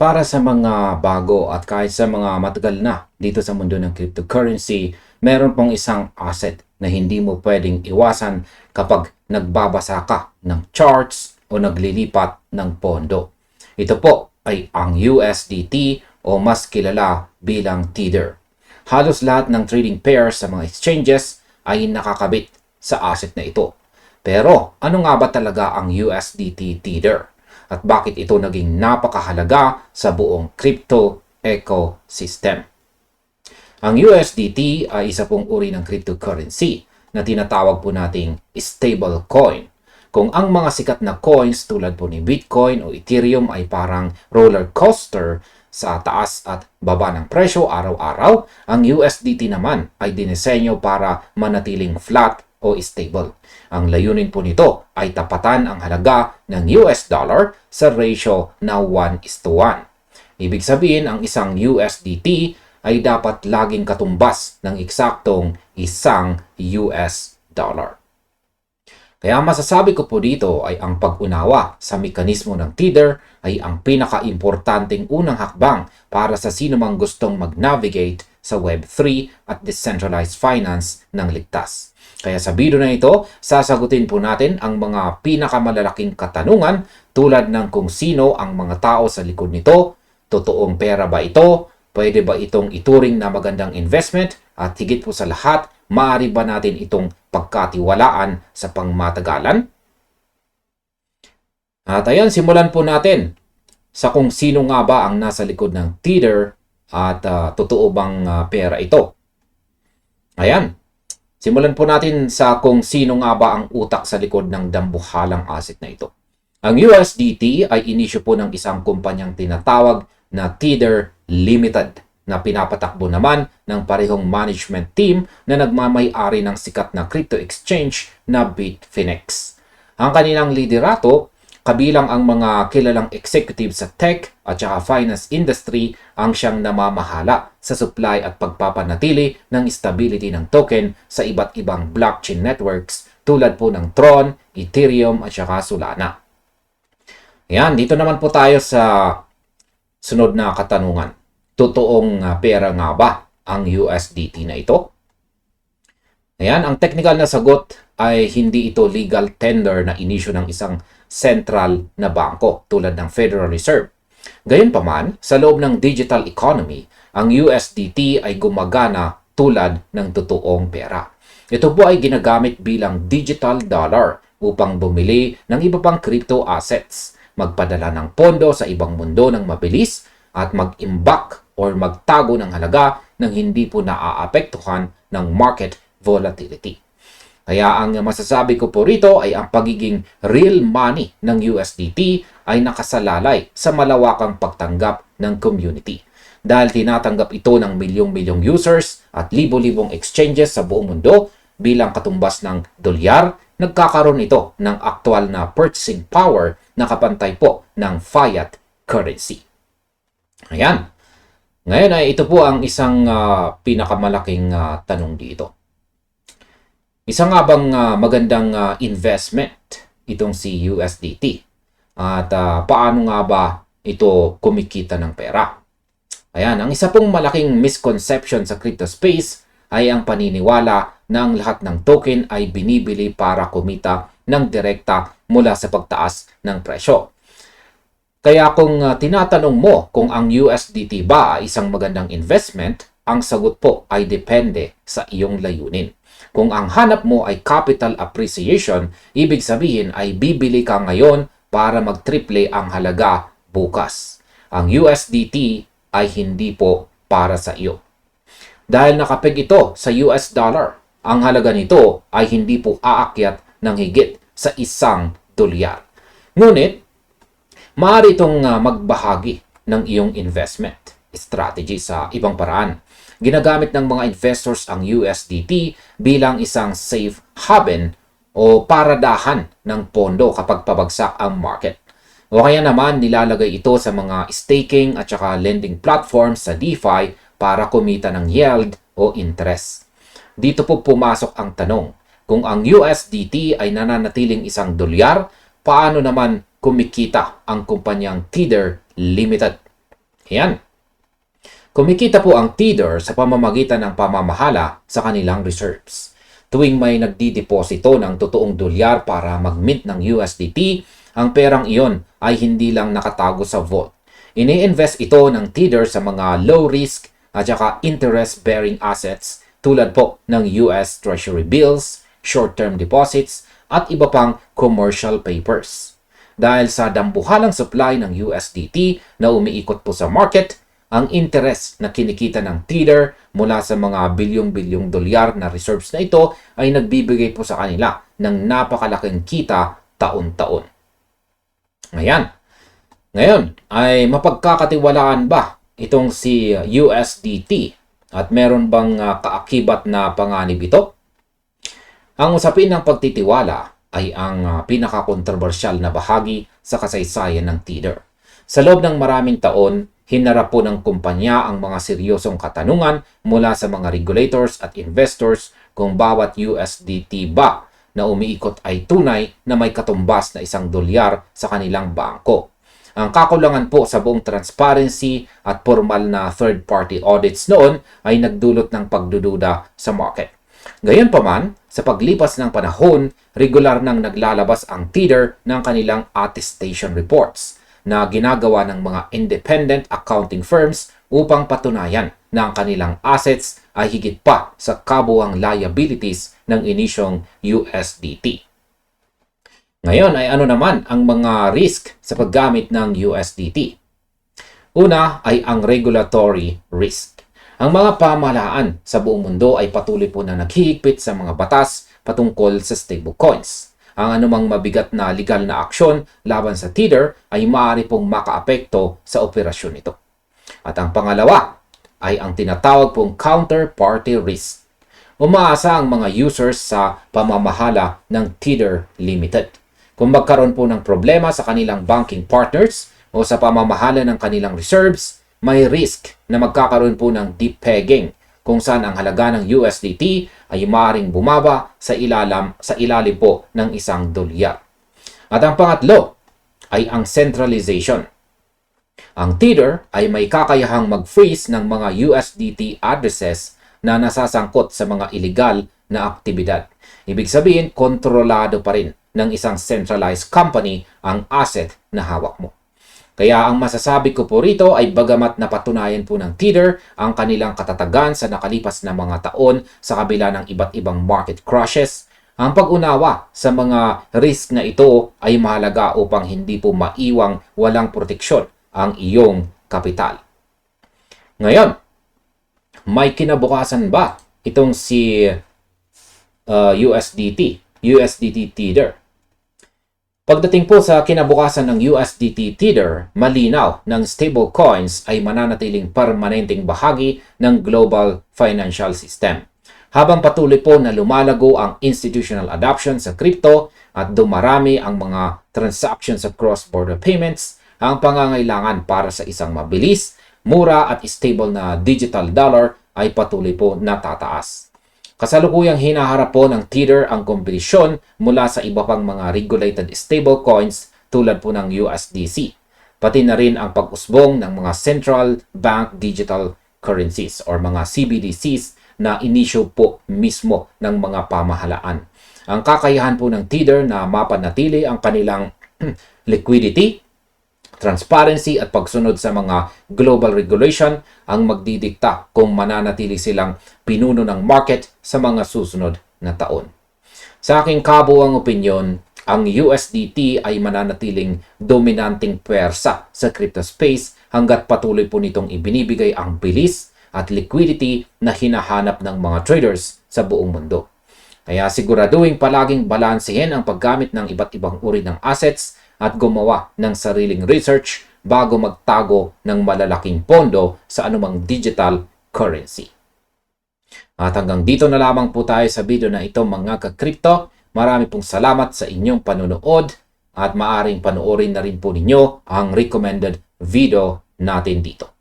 Para sa mga bago at kahit sa mga matagal na dito sa mundo ng cryptocurrency, meron pong isang asset na hindi mo pwedeng iwasan kapag nagbabasa ka ng charts o naglilipat ng pondo. Ito po ay ang USDT o mas kilala bilang Tether. Halos lahat ng trading pairs sa mga exchanges ay nakakabit sa asset na ito. Pero ano nga ba talaga ang USDT Tether? At bakit ito naging napakahalaga sa buong crypto ecosystem? Ang USDT ay isa pong uri ng cryptocurrency na tinatawag po nating stablecoin. Kung ang mga sikat na coins tulad po ni Bitcoin o Ethereum ay parang roller coaster sa taas at baba ng presyo araw-araw, ang USDT naman ay dinisenyo para manatiling flat o stable. Ang layunin po nito ay tapatan ang halaga ng US dollar sa ratio na 1:1. Ibig sabihin, ang isang USDT ay dapat laging katumbas ng eksaktong isang US dollar. Kaya masasabi ko po dito ay ang pag-unawa sa mekanismo ng Tether ay ang pinaka-importanting unang hakbang para sa sino mang gustong mag-navigate sa Web3 at decentralized finance ng ligtas. Kaya sa video na ito, sasagutin po natin ang mga pinakamalalaking katanungan tulad ng kung sino ang mga tao sa likod nito, totoong pera ba ito, pwede ba itong ituring na magandang investment, at higit po sa lahat, maaari ba natin itong pagkatiwalaan sa pangmatagalan? At ayan, simulan po natin sa kung sino nga ba ang nasa likod ng Tether at totoo bang pera ito. Ayan. Simulan po natin sa kung sino nga ba ang utak sa likod ng dambuhalang asset na ito. Ang USDT ay inisyo po ng isang kumpanyang tinatawag na Tether Limited na pinapatakbo naman ng parehong management team na nagmamay-ari ng sikat na crypto exchange na Bitfinex. Ang kanilang liderato, kabilang ang mga kilalang executive sa tech at saka finance industry, ang siyang namamahala sa supply at pagpapanatili ng stability ng token sa iba't ibang blockchain networks tulad po ng Tron, Ethereum at saka Solana. Yan, dito naman po tayo sa sunod na katanungan. Totoong pera nga ba ang USDT na ito? Ayan, ang technical na sagot ay hindi ito legal tender na inisyu ng isang central na bangko tulad ng Federal Reserve. Gayunpaman, sa loob ng digital economy, ang USDT ay gumagana tulad ng totoong pera. Ito po ay ginagamit bilang digital dollar upang bumili ng iba pang crypto assets, magpadala ng pondo sa ibang mundo ng mabilis, at mag-imbak or magtago ng halaga nang hindi po naaapektuhan ng market volatility. Kaya ang masasabi ko po rito ay ang pagiging real money ng USDT ay nakasalalay sa malawakang pagtanggap ng community. Dahil tinatanggap ito ng milyong-milyong users at libo-libong exchanges sa buong mundo bilang katumbas ng dolyar, nagkakaroon ito ng aktual na purchasing power na kapantay po ng fiat currency. Ayan. Ngayon ay ito po ang isang pinakamalaking tanong dito. Isa nga bang magandang investment itong si USDT? At paano nga ba ito kumikita ng pera? Ayan, ang isa pong malaking misconception sa crypto space ay ang paniniwala na ang lahat ng token ay binibili para kumita ng direkta mula sa pagtaas ng presyo. Kaya kung tinatanong mo kung ang USDT ba ay isang magandang investment, ang sagot po ay depende sa iyong layunin. Kung ang hanap mo ay capital appreciation, ibig sabihin ay bibili ka ngayon para mag-triple ang halaga bukas. Ang USDT ay hindi po para sa iyo. Dahil nakapeg ito sa US dollar, ang halaga nito ay hindi po aakyat ng higit sa $1. Ngunit, maaari itong magbahagi ng iyong investment strategy sa ibang paraan. Ginagamit ng mga investors ang USDT bilang isang safe haven o paradahan ng pondo kapag pabagsak ang market. O kaya naman nilalagay ito sa mga staking at saka lending platforms sa DeFi para kumita ng yield o interest. Dito po pumasok ang tanong, kung ang USDT ay nananatiling $1, paano naman kumikita ang kumpanyang Tether Limited? Ayan. Kumikita po ang Tether sa pamamagitan ng pamamahala sa kanilang reserves. Tuwing may nagdideposito ng totoong dolyar para mag-mint ng USDT, ang perang iyon ay hindi lang nakatago sa vault. Ini-invest ito ng Tether sa mga low-risk at saka interest-bearing assets tulad po ng US Treasury bills, short-term deposits, at iba pang commercial papers. Dahil sa dambuhalang supply ng USDT na umiikot po sa market, ang interest na kinikita ng Tether mula sa mga bilyong-bilyong dolyar na reserves na ito ay nagbibigay po sa kanila ng napakalaking kita taon-taon. Ngayon ay mapagkakatiwalaan ba itong si USDT at meron bang kaakibat na panganib ito? Ang usapin ng pagtitiwala ay ang pinakakontrobersyal na bahagi sa kasaysayan ng Tether. Sa loob ng maraming taon, hinarap po ng kumpanya ang mga seryosong katanungan mula sa mga regulators at investors kung bawat USDT ba na umiikot ay tunay na may katumbas na $1 sa kanilang bangko. Ang kakulangan po sa buong transparency at formal na third-party audits noon ay nagdulot ng pagdududa sa market. Gayunpaman, sa paglipas ng panahon, regular nang naglalabas ang Tether ng kanilang attestation reports na ginagawa ng mga independent accounting firms upang patunayan na ang kanilang assets ay higit pa sa kabuuang liabilities ng inisyong USDT. Ngayon ay ano naman ang mga risk sa paggamit ng USDT? Una ay ang regulatory risk. Ang mga pamahalaan sa buong mundo ay patuloy po na naghihigpit sa mga batas patungkol sa stablecoins. Ang anumang mabigat na legal na aksyon laban sa Tether ay maaari pong makaapekto sa operasyon nito. At ang pangalawa ay ang tinatawag pong counterparty risk. Umaasa ang mga users sa pamamahala ng Tether Limited. Kung magkaroon po ng problema sa kanilang banking partners o sa pamamahala ng kanilang reserves, may risk na magkakaroon po ng deep pegging kung saan ang halaga ng USDT ay maaaring bumaba sa ilalim po ng $1. At ang pangatlo ay ang centralization. Ang Tether ay may kakayahang mag-freeze ng mga USDT addresses na nasasangkot sa mga illegal na aktibidad. Ibig sabihin, kontrolado pa rin ng isang centralized company ang asset na hawak mo. Kaya ang masasabi ko po rito ay bagamat napatunayan po ng Tether ang kanilang katatagan sa nakalipas na mga taon sa kabila ng iba't ibang market crashes, ang pag-unawa sa mga risk na ito ay mahalaga upang hindi po maiwang walang proteksyon ang iyong kapital. Ngayon, may kinabukasan ba itong si USDT Tether? Pagdating po sa kinabukasan ng USDT Tether, malinaw ng stablecoins ay mananatiling permanenteng bahagi ng global financial system. Habang patuloy po na lumalago ang institutional adoption sa crypto at dumarami ang mga transactions sa cross-border payments, ang pangangailangan para sa isang mabilis, mura at stable na digital dollar ay patuloy po natataas. Kasalukuyang hinaharap po ng Tether ang kompetisyon mula sa iba pang mga regulated stablecoins tulad po ng USDC. Pati na rin ang pag-usbong ng mga central bank digital currencies or mga CBDCs na inisyu po mismo ng mga pamahalaan. Ang kakayahan po ng Tether na mapanatili ang kanilang liquidity, transparency at pagsunod sa mga global regulation ang magdidikta kung mananatili silang pinuno ng market sa mga susunod na taon. Sa aking kabuuang opinyon, ang USDT ay mananatiling dominanting pwersa sa crypto space hanggat patuloy po nitong ibinibigay ang bilis at liquidity na hinahanap ng mga traders sa buong mundo. Kaya siguraduhin palaging balansehin ang paggamit ng iba't ibang uri ng assets at gumawa ng sariling research bago magtago ng malalaking pondo sa anumang digital currency. At hanggang dito na lamang po tayo sa video na ito mga ka-crypto. Marami pong salamat sa inyong panunood at maaring panoorin na rin po ninyo ang recommended video natin dito.